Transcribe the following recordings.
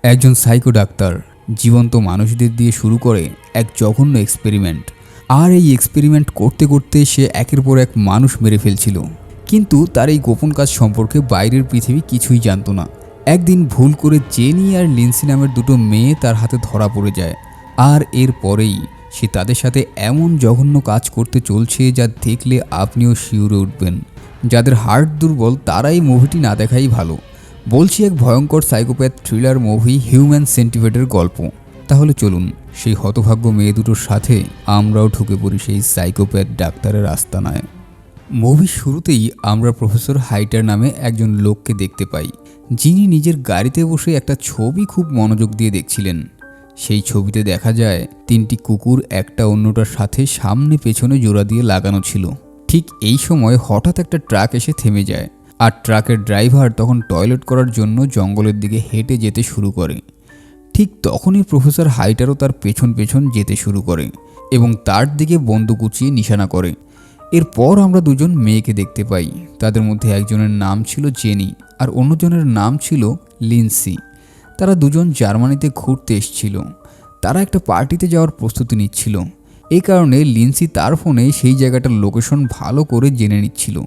একজন psycho doctor জীবন্ত মানুষদের দিয়ে শুরু করে এক জঘন্য এক্সপেরিমেন্ট। আর এই এক্সপেরিমেন্ট করতে করতে সে একের পর এক মানুষ মেরে ফেলছিল। কিন্তু তার এই গোপন কাজ সম্পর্কে বাইরের পৃথিবী কিছুই জানতো না। একদিন ভুল করে জেনি আর লিন্সি নামের দুটো মেয়ে তার হাতে ধরা পড়ে যায়। আর এর পরেই সে তাদের সাথে এমন জঘন্য কাজ করতে চলছে যা দেখলে আপনিও শিউরে উঠবেন। যাদের হার্ট দুর্বল তারা এই মুভিটি না দেখাই ভালো। বলছি এক ভয়ঙ্কর সাইকোপ্যাথ থ্রিলার মুভি হিউম্যান সেন্টিপেডের গল্প। তাহলে চলুন সেই হতভাগ্য মেয়ে দুটোর সাথে আমরাও ঢুকে পড়ি সেই সাইকোপ্যাথ ডাক্তারের আস্তানায়। মুভির শুরুতেই আমরা প্রফেসর হাইটার নামে একজন লোককে দেখতে পাই, যিনি নিজের গাড়িতে বসে একটা ছবি খুব মনোযোগ দিয়ে দেখছিলেন। সেই ছবিতে দেখা যায় তিনটি কুকুর একটা অন্যটার সাথে সামনে পেছনে জোড়া দিয়ে লাগানো ছিল। ঠিক এই সময় হঠাৎ একটা ট্রাক এসে থেমে যায়, আর ট্রাকের ড্রাইভার তখন টয়লেট করার জন্য জঙ্গলের দিকে হেঁটে যেতে শুরু করে। ঠিক তখনই প্রফেসর হাইটারও তার পেছন পেছন যেতে শুরু করে এবং তার দিকে বন্দুক উঁচিয়ে নিশানা করে। এরপর আমরা দুজন মেয়েকে দেখতে পাই। তাদের মধ্যে একজনের নাম ছিল জেনি আর অন্যজনের নাম ছিল লিন্সি। তারা দুজন জার্মানিতে ঘুরতে এসেছিল। তারা একটা পার্টিতে যাওয়ার প্রস্তুতি নিচ্ছিল। এই কারণে লিন্সি তার ফোনে সেই জায়গাটার লোকেশন ভালো করে জেনে নিচ্ছিল,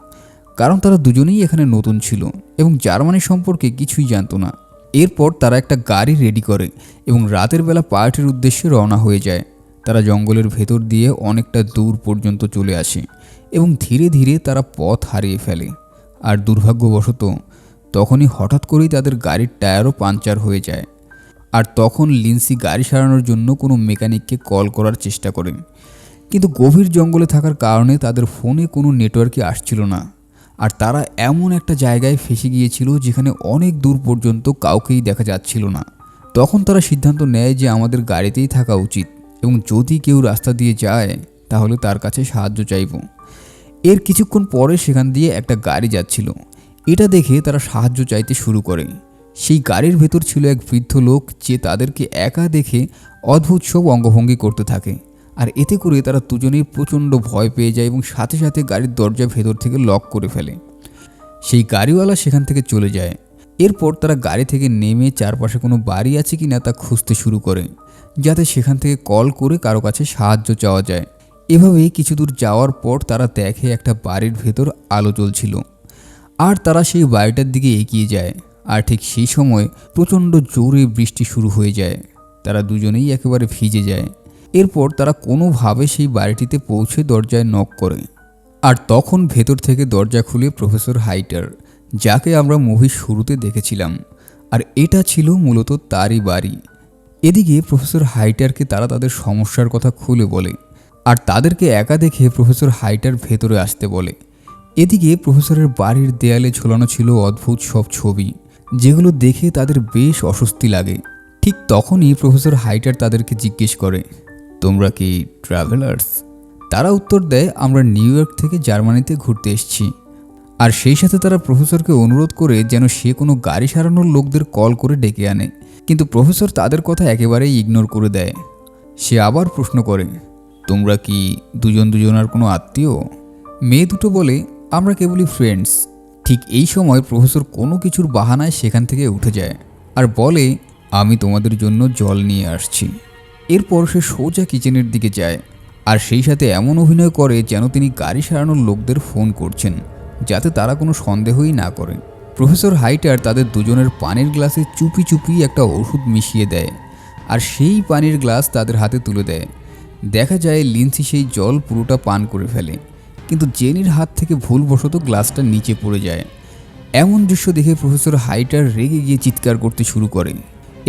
কারণ তারা দুজনেই এখানে নতুন ছিল এবং জার্মানি সম্পর্কে কিছুই জানতো না। এরপর তারা একটা গাড়ি রেডি করে এবং রাতের বেলা পার্টির উদ্দেশ্যে রওনা হয়ে যায়। তারা জঙ্গলের ভেতর দিয়ে অনেকটা দূর পর্যন্ত চলে আসে এবং ধীরে ধীরে তারা পথ হারিয়ে ফেলে। আর দুর্ভাগ্যবশত তখনই হঠাৎ করেই তাদের গাড়ির টায়ারও পাংচার হয়ে যায়। আর তখন লিন্সি গাড়ি সারানোর জন্য কোনো মেকানিককে কল করার চেষ্টা করে, কিন্তু গভীর জঙ্গলে থাকার কারণে তাদের ফোনে কোনো নেটওয়ার্কই আসছিল না। আর তারা এমন একটা জায়গায় ফেসে গিয়েছিল যেখানে অনেক দূর পর্যন্ত কাউকেই দেখা যাচ্ছিল না। তখন তারা সিদ্ধান্ত নেয় যে আমাদের গাড়িতেই থাকা উচিত এবং যদি কেউ রাস্তা দিয়ে যায় তাহলে তার কাছে সাহায্য চাইব। এর কিছুক্ষণ পরে সেখান দিয়ে একটা গাড়ি যাচ্ছিল। এটা দেখে তারা সাহায্য চাইতে শুরু করে। সেই গাড়ির ভেতর ছিল এক বৃদ্ধ লোক, যে তাদেরকে একা দেখে অদ্ভুত সব অঙ্গভঙ্গি করতে থাকে। আর এতে করে তারা দুজনেই প্রচণ্ড ভয় পেয়ে যায় এবং সাথে সাথে গাড়ির দরজা ভেতর থেকে লক করে ফেলে। সেই গাড়িওয়ালা সেখান থেকে চলে যায়। এরপর তারা গাড়ি থেকে নেমে চারপাশে কোনো বাড়ি আছে কি না তা খুঁজতে শুরু করে, যাতে সেখান থেকে কল করে কারো কাছে সাহায্য চাওয়া যায়। এভাবেই কিছু দূর যাওয়ার পর তারা দেখে একটা বাড়ির ভেতর আলো জ্বলছিল। আর তারা সেই বাড়িটার দিকে এগিয়ে যায়। আর ঠিক সেই সময় প্রচণ্ড জোরে বৃষ্টি শুরু হয়ে যায়। তারা দুজনেই একেবারে ভিজে যায়। এরপর তারা কোনোভাবে সেই বাড়িটিতে পৌঁছে দরজায় নক করে। আর তখন ভেতর থেকে দরজা খুলে প্রফেসর হাইটার, যাকে আমরা মুভির শুরুতে দেখেছিলাম। আর এটা ছিল মূলত তারই বাড়ি। এদিকে প্রফেসর হাইটারকে তারা তাদের সমস্যার কথা খুলে বলে, আর তাদেরকে একা দেখে প্রফেসর হাইটার ভেতরে আসতে বলে। এদিকে প্রফেসরের বাড়ির দেয়ালে ঝোলানো ছিল অদ্ভুত সব ছবি, যেগুলো দেখে তাদের বেশ অস্বস্তি লাগে। ঠিক তখনই প্রফেসর হাইটার তাদেরকে জিজ্ঞেস করে, তোমরা কি ট্রাভেলার্স? তারা উত্তর দেয়, আমরা নিউ ইয়র্ক থেকে জার্মানিতে ঘুরতে এসেছি। আর সেই সাথে তারা প্রফেসরকে অনুরোধ করে যেন সে কোনো গাড়ি সারানোর লোকদের কল করে ডেকে আনে। কিন্তু প্রফেসর তাদের কথা একেবারেই ইগনোর করে দেয়। সে আবার প্রশ্ন করে, তোমরা কি দুজন দুজনার কোনো আত্মীয়? মেয়ে দুটো বলে, আমরা কেবলই ফ্রেন্ডস। ঠিক এই সময় প্রফেসর কোনো কিছুর বাহানায় সেখান থেকে উঠে যায় আর বলে, আমি তোমাদের জন্য জল নিয়ে আসছি। এরপর সে সোজা কিচেনের দিকে যায় আর সেই সাথে এমন অভিনয় করে যেন তিনি গাড়ি সারানোর লোকদের ফোন করছেন, যাতে তারা কোনো সন্দেহই না করে। প্রফেসর হাইটার তাদের দুজনের পানির গ্লাসে চুপি চুপি একটা ওষুধ মিশিয়ে দেয় আর সেই পানির গ্লাস তাদের হাতে তুলে দেয়। দেখা যায় লিন্সি সেই জল পুরোটা পান করে ফেলে, কিন্তু জেনির হাত থেকে ভুলবশত গ্লাসটা নিচে পড়ে যায়। এমন দৃশ্য দেখে প্রফেসর হাইটার রেগে গিয়ে চিৎকার করতে শুরু করে।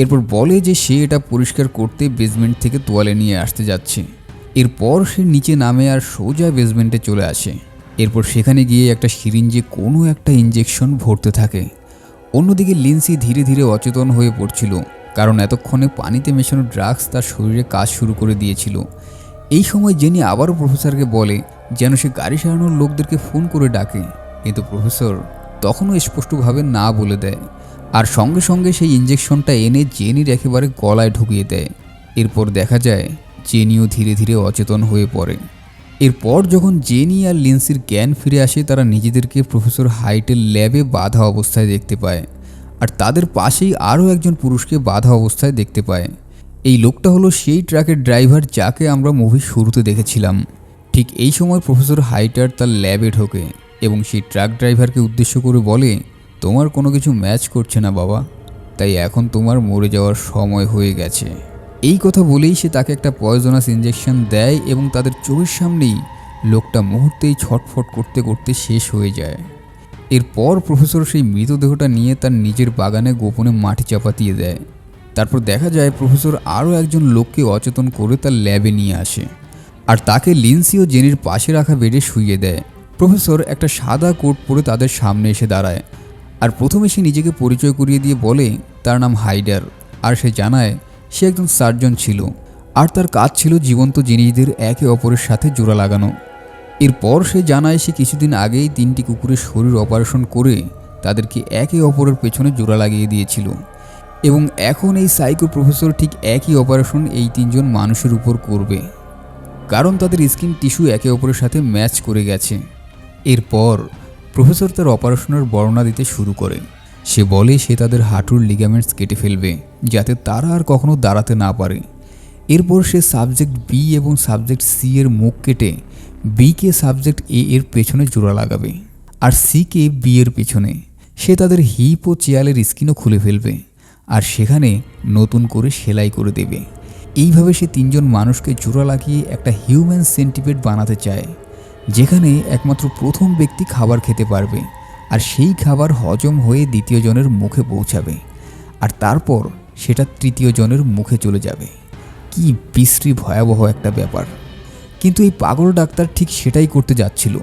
এরপর বলে যে সে এটা পরিষ্কার করতে বেসমেন্ট থেকে তোয়ালে নিয়ে আসতে যাচ্ছে। এরপর সে নিচে নামে আর সোজা বেসমেন্টে চলে আসে। এরপর সেখানে গিয়ে একটা সিরিঞ্জে কোনো একটা ইঞ্জেকশন ভরতে থাকে। অন্যদিকে লিন্সি ধীরে ধীরে অচেতন হয়ে পড়ছিল, কারণ এতক্ষণে পানিতে মেশানো ড্রাগস তার শরীরে কাজ শুরু করে দিয়েছিল। এই সময় জেনি আবারও প্রফেসরকে বলে যেন সে গাড়ি সারানোর লোকদেরকে ফোন করে ডাকে, কিন্তু প্রফেসর তখনও স্পষ্টভাবে না বলে দেয়। আর সঙ্গে সঙ্গে সেই ইঞ্জেকশনটা এনে জেনির একেবারে গলায় ঢুকিয়ে দেয়। এরপর দেখা যায় জেনিও ধীরে ধীরে অচেতন হয়ে পড়ে। এরপর যখন জেনি আর লিন্সির জ্ঞান ফিরে আসে, তারা নিজেদেরকে প্রফেসর হাইটের ল্যাবে বাঁধা অবস্থায় দেখতে পায়। আর তাদের পাশেই আরও একজন পুরুষকে বাঁধা অবস্থায় দেখতে পায়। এই লোকটা হলো সেই ট্রাকের ড্রাইভার যাকে আমরা মুভির শুরুতে দেখেছিলাম। ঠিক এই সময় প্রফেসর হাইটার তার ল্যাবে ঢোকে এবং সেই ট্রাক ড্রাইভারকে উদ্দেশ্য করে বলে, তোমার কোনো কিছু ম্যাচ করছে না বাবা, তাই এখন তোমার মরে যাওয়ার সময় হয়ে গেছে। এই কথা বলেই সে তাকে একটা পয়জনাস ইঞ্জেকশন দেয় এবং তাদের চোখের সামনেই লোকটা মুহূর্তেই ছটফট করতে করতে শেষ হয়ে যায়। এরপর প্রফেসর সেই মৃতদেহটা নিয়ে তার নিজের বাগানে গোপনে মাটি চাপা দিয়ে দেয়। তারপর দেখা যায় প্রফেসর আরও একজন লোককে অচেতন করে তার ল্যাবে নিয়ে আসে আর তাকে লিন্সি ও জেনির পাশে রাখা বেডে শুইয়ে দেয়। প্রফেসর একটা সাদা কোট পরে তাদের সামনে এসে দাঁড়ায় আর প্রথমে সে নিজেকে পরিচয় করিয়ে দিয়ে বলে তার নাম হাইডার, আর সে জানায় সে একজন সার্জন ছিল আর তার কাজ ছিল জীবন্ত জিনিসদের একে অপরের সাথে জোড়া লাগানো। এরপর সে জানায় সে কিছুদিন আগেই 3টি কুকুরের শরীর অপারেশন করে তাদেরকে একে অপরের পেছনে জোড়া লাগিয়ে দিয়েছিল এবং এখন এই সাইকো প্রফেসর ঠিক একই অপারেশন এই 3জন মানুষের উপর করবে, কারণ তাদের স্কিন টিস্যু একে অপরের সাথে ম্যাচ করে গেছে। এরপর প্রফেসর তার অপারেশনের বর্ণনা দিতে শুরু করে। সে বলে সে তাদের হাঁটুর লিগামেন্টস কেটে ফেলবে যাতে তারা আর কখনো দাঁড়াতে না পারে। এরপর সে সাবজেক্ট বি এবং সাবজেক্ট সি এর মুখ কেটে বিকে সাবজেক্ট এ এর পেছনে জোড়া লাগাবে আর সিকে বি এর পেছনে। সে তাদের হিপ ও চেয়ালের স্কিনও খুলে ফেলবে আর সেখানে নতুন করে সেলাই করে দেবে। এইভাবে সে 3জন মানুষকে জোড়া লাগিয়ে একটা হিউম্যান সেন্টিপেড বানাতে চায়, যেখানে একমাত্র প্রথম ব্যক্তি খাবার খেতে পারবে আর সেই খাবার হজম হয়ে দ্বিতীয় জনের মুখে পৌঁছাবে আর তারপর সেটা তৃতীয় জনের মুখে চলে যাবে। কি বিশ্রী ভয়াবহ একটা ব্যাপার। কিন্তু এই পাগল ডাক্তার ঠিক সেটাই করতে যাচ্ছিল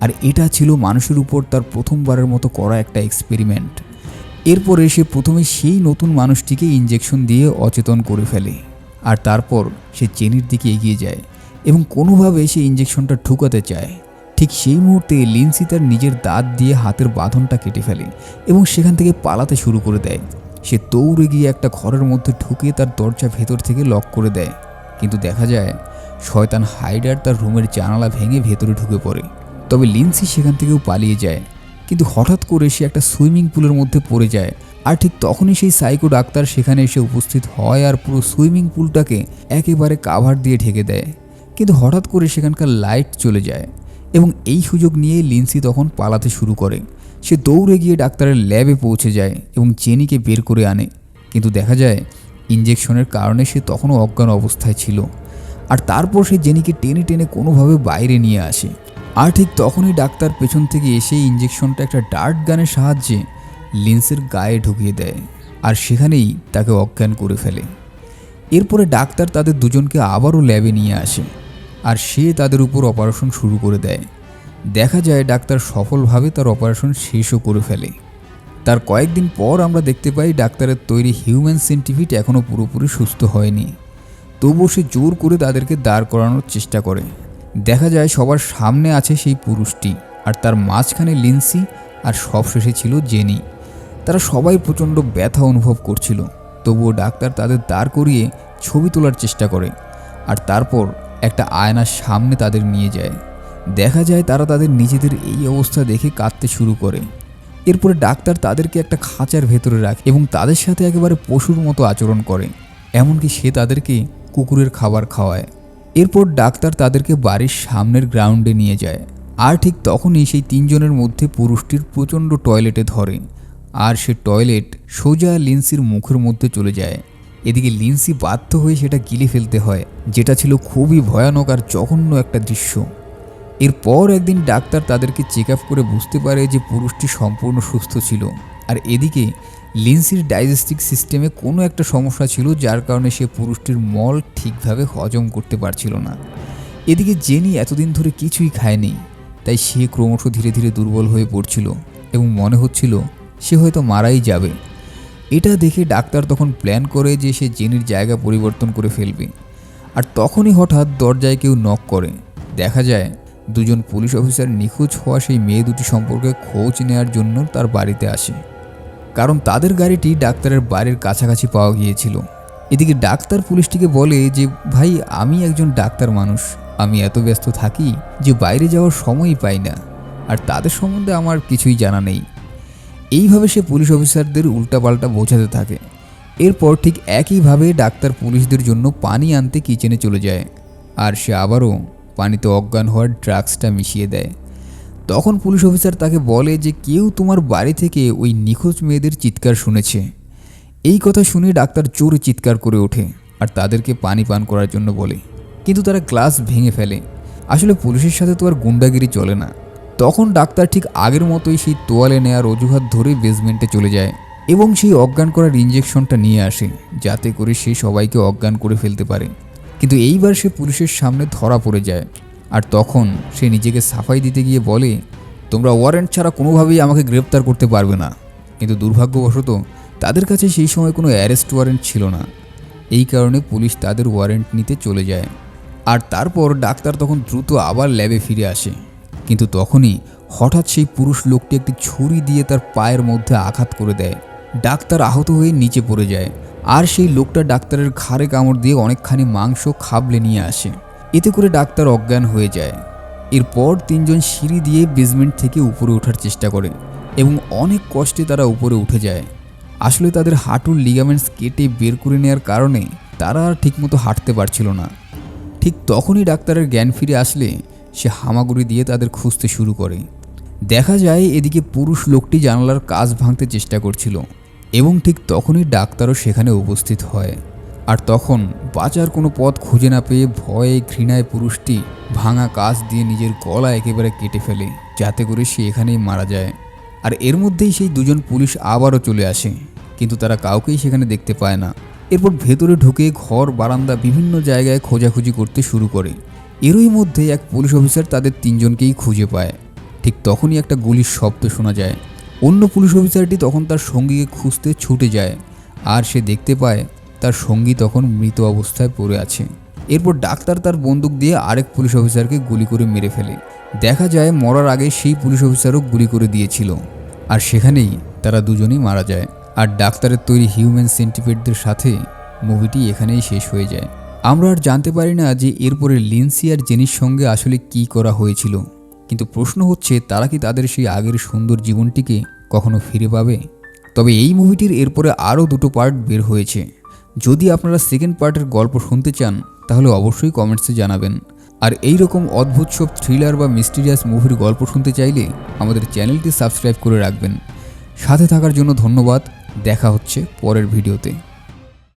আর এটা ছিল মানুষের উপর তার প্রথমবারের মতো করা একটা এক্সপেরিমেন্ট। এরপরে সে প্রথমে সেই নতুন মানুষটিকে ইঞ্জেকশন দিয়ে অচেতন করে ফেলে আর তারপর সে জেনির দিকে এগিয়ে যায় এবং কোনোভাবে সে ইঞ্জেকশনটা ঢুকাতে চায়। ঠিক সেই মুহূর্তে লিন্সি তার নিজের দাঁত দিয়ে হাতের বাঁধনটা কেটে ফেলে এবং সেখান থেকে পালাতে শুরু করে দেয়। সে দৌড়ে গিয়ে একটা ঘরের মধ্যে ঢুকে তার দরজা ভেতর থেকে লক করে দেয়, কিন্তু দেখা যায় শয়তান হাইডার তার রুমের জানালা ভেঙে ভেতরে ঢুকে পড়ে। তবে লিন্সি সেখান থেকেও পালিয়ে যায়, কিন্তু হঠাৎ করে সে একটা সুইমিং পুলের মধ্যে পড়ে যায় আর ঠিক তখনই সেই সাইকো ডাক্তার সেখানে এসে উপস্থিত হয় আর পুরো সুইমিং পুলটাকে একেবারে কাভার দিয়ে ঢেকে দেয়। কিন্তু হঠাৎ করে সেখানকার লাইট চলে যায় এবং এই সুযোগ নিয়ে লিন্সি তখন পালাতে শুরু করে। সে দৌড়ে গিয়ে ডাক্তারের ল্যাবে পৌঁছে যায় এবং জেনিকে বের করে আনে, কিন্তু দেখা যায় ইঞ্জেকশনের কারণে সে তখনও অজ্ঞান অবস্থায় ছিল। আর তারপর সে জেনিকে টেনে টেনে কোনোভাবে বাইরে নিয়ে আসে আর ঠিক তখনই ডাক্তার পেছন থেকে এসে ইঞ্জেকশনটা একটা ডার্ট গানের সাহায্যে লিন্সের গায়ে ঢুকিয়ে দেয় আর সেখানেই তাকে অজ্ঞান করে ফেলে। এরপরে ডাক্তার তাদের দুজনকে আবারও ল্যাবে নিয়ে আসে আর সে তাদের উপর অপারেশন শুরু করে দেয়। দেখা যায় ডাক্তার সফলভাবে তার অপারেশন শেষও করে ফেলে। তার কয়েকদিন পর আমরা দেখতে পাই ডাক্তারের তৈরি হিউম্যান সেন্টিপিড এখনও পুরোপুরি সুস্থ হয়নি, তবুও সে জোর করে তাদেরকে দাঁড় করানোর চেষ্টা করে। দেখা যায় সবার সামনে আছে সেই পুরুষটি আর তার মাঝখানে লিন্সি আর সবশেষে ছিল জেনি। তারা সবাই প্রচণ্ড ব্যথা অনুভব করছিল, তবুও ডাক্তার তাদের দাঁড় করিয়ে ছবি তোলার চেষ্টা করে আর তারপর একটা আয়নার সামনে তাদের নিয়ে যায়। দেখা যায় তারা তাদের নিজেদের এই অবস্থা দেখে কাঁদতে শুরু করে। এরপরে ডাক্তার তাদেরকে একটা খাঁচার ভেতরে রাখে এবং তাদের সাথে একেবারে পশুর মতো আচরণ করে, এমনকি সে তাদেরকে কুকুরের খাবার খাওয়ায়। এরপর ডাক্তার তাদেরকে বাড়ির সামনের গ্রাউন্ডে নিয়ে যায় আর ঠিক তখনই সেই 3জনের মধ্যে পুরুষটির প্রচণ্ড টয়লেটে ধরে আর সে টয়লেট সোজা লিন্সির মুখের মধ্যে চলে যায়। এদিকে লিন্সি বাধ্য হয়ে সেটা গিলে ফেলতে হয়, যেটা ছিল খুবই ভয়ানক আর জঘন্য একটা দৃশ্য। এরপর একদিন ডাক্তার তাদেরকে চেক আপ করে বুঝতে পারে যে পুরুষটি সম্পূর্ণ সুস্থ ছিল আর এদিকে লিন্সির ডাইজেস্টিভ সিস্টেমে কোনো একটা সমস্যা ছিল, যার কারণে সে পুরুষটির মল ঠিকভাবে হজম করতে পারছিল না। এদিকে জেনি এতদিন ধরে কিছুই খায়নি, তাই সে ক্রমশ ধীরে ধীরে দুর্বল হয়ে পড়ছিল এবং মনে হচ্ছিল সে হয়তো মারাই যাবে। এটা দেখে ডাক্তার তখন প্ল্যান করে যে সে জেনির জায়গা পরিবর্তন করে ফেলবে। আর তখনই হঠাৎ দরজায় কেউ নক করে। দেখা যায় 2জন পুলিশ অফিসার নিখোঁজ হওয়া সেই মেয়ে দুটি সম্পর্কে খোঁজ নেওয়ার জন্য তার বাড়িতে আসে, কারণ তাদের গাড়িটি ডাক্তারের বাড়ির কাছাকাছি পাওয়া গিয়েছিল। এদিকে ডাক্তার পুলিশটিকে বলে যে ভাই, আমি একজন ডাক্তার মানুষ, আমি এত ব্যস্ত থাকি যে বাইরে যাওয়ার সময়ই পাই না, আর তাদের সম্বন্ধে আমার কিছুই জানা নেই। এইভাবে সে পুলিশ অফিসারদের উল্টাপাল্টা বোঝাতে থাকে। এরপর ঠিক একইভাবে ডাক্তার পুলিশদের জন্য পানি আনতে কিচেনে চলে যায়, আর সে আবারও পানিতে অজ্ঞান হওয়ার ড্রাগসটা মিশিয়ে দেয়। তখন পুলিশ অফিসার তাকে বলে যে কেউ তোমার বাড়ি থেকে ওই নিখোঁজ মেয়েদের চিৎকার শুনেছে। এই কথা শুনে ডাক্তার জোরে চিৎকার করে ওঠে আর তাদেরকে পানি পান করার জন্য বলে, কিন্তু তারা গ্লাস ভেঙে ফেলে। আসলে পুলিশের সাথে তো আর গুন্ডাগিরি চলে না। তখন ডাক্তার ঠিক আগের মতোই সেই তোয়ালে নেয়ার অজুহাত ধরে বেসমেন্টে চলে যায় এবং সেই অজ্ঞান করার ইঞ্জেকশনটা নিয়ে আসে, যাতে করে সে সবাইকে অজ্ঞান করে ফেলতে পারে। কিন্তু এইবার সে পুলিশের সামনে ধরা পড়ে যায়, আর তখন সে নিজেকে সাফাই দিতে গিয়ে বলে, তোমরা ওয়ারেন্ট ছাড়া কোনোভাবেই আমাকে গ্রেপ্তার করতে পারবে না। কিন্তু দুর্ভাগ্যবশত তাদের কাছে সেই সময় কোনো অ্যারেস্ট ওয়ারেন্ট ছিল না। এই কারণে পুলিশ তাদের ওয়ারেন্ট নিতে চলে যায়। আর তারপর ডাক্তার তখন দ্রুত আবার ল্যাবে ফিরে আসে, কিন্তু তখনই হঠাৎ সেই পুরুষ লোকটি একটি ছুরি দিয়ে তার পায়ের মধ্যে আঘাত করে দেয়। ডাক্তার আহত হয়ে নিচে পড়ে যায়, আর সেই লোকটা ডাক্তারের ঘাড়ে কামড় দিয়ে অনেকখানি মাংস খাবলে নিয়ে আসে। এতে করে ডাক্তার অজ্ঞান হয়ে যায়। এরপর তিনজন সিঁড়ি দিয়ে বেসমেন্ট থেকে উপরে ওঠার চেষ্টা করে এবং অনেক কষ্টে তারা উপরে উঠে যায়। আসলে তাদের হাঁটুর লিগামেন্টস কেটে বের করে নেওয়ার কারণে তারা আর ঠিকমতো হাঁটতে পারছিল না। ঠিক তখনই ডাক্তারের জ্ঞান ফিরে আসলে সে হামাগুড়ি দিয়ে তাদের খুঁজতে শুরু করে। দেখা যায় এদিকে পুরুষ লোকটি জানালার কাঁচ ভাঙতে চেষ্টা করছিল এবং ঠিক তখনই ডাক্তারও সেখানে উপস্থিত হয়। আর তখন বাঁচার কোনো পথ খুঁজে না পেয়ে ভয়ে ঘৃণায় পুরুষটি ভাঙা কাঁচ দিয়ে নিজের গলা একেবারে কেটে ফেলে, যাতে করে সে এখানেই মারা যায়। আর এর মধ্যেই সেই দুজন পুলিশ আবারও চলে আসে, কিন্তু তারা কাউকেই সেখানে দেখতে পায় না। এরপর ভেতরে ঢুকে ঘর বারান্দা বিভিন্ন জায়গায় খোঁজাখুঁজি করতে শুরু করে। এরই মধ্যে এক পুলিশ অফিসার তাদের তিনজনকেই খুঁজে পায়। ঠিক তখনই একটা গুলির শব্দ শোনা যায়। অন্য পুলিশ অফিসারটি তখন তার সঙ্গীকে খুঁজতে ছুটে যায়, আর সে দেখতে পায় তার সঙ্গী তখন মৃত অবস্থায় পড়ে আছে। এরপর ডাক্তার তার বন্দুক দিয়ে আরেক পুলিশ অফিসারকে গুলি করে মেরে ফেলে। দেখা যায় মরার আগে সেই পুলিশ অফিসারও গুলি করে দিয়েছিল, আর সেখানেই তারা দুজনেই মারা যায়। আর ডাক্তারের তৈরি হিউম্যান সেন্টিপিডদের সাথে মুভিটি এখানেই শেষ হয়ে যায়। আমরা আর জানতে পারি না যে এরপরে লিন্সি আর জেনির সঙ্গে আসলে কি করা হয়েছিল, কিন্তু প্রশ্ন হচ্ছে তারা কি তাদের সেই আগের সুন্দর জীবনটিকে কখনো ফিরে পাবে? তবে এই মুভিটির এরপরে আরও দুটো পার্ট বের হয়েছে। যদি আপনারা সেকেন্ড পার্টের গল্প শুনতে চান তাহলে অবশ্যই কমেন্টসে জানাবেন। আর এই রকম অদ্ভুত সব থ্রিলার বা মিস্টিরিয়াস মুভির গল্প শুনতে চাইলে আমাদের চ্যানেলটি সাবস্ক্রাইব করে রাখবেন। সাথে থাকার জন্য ধন্যবাদ। দেখা হচ্ছে পরের ভিডিওতে।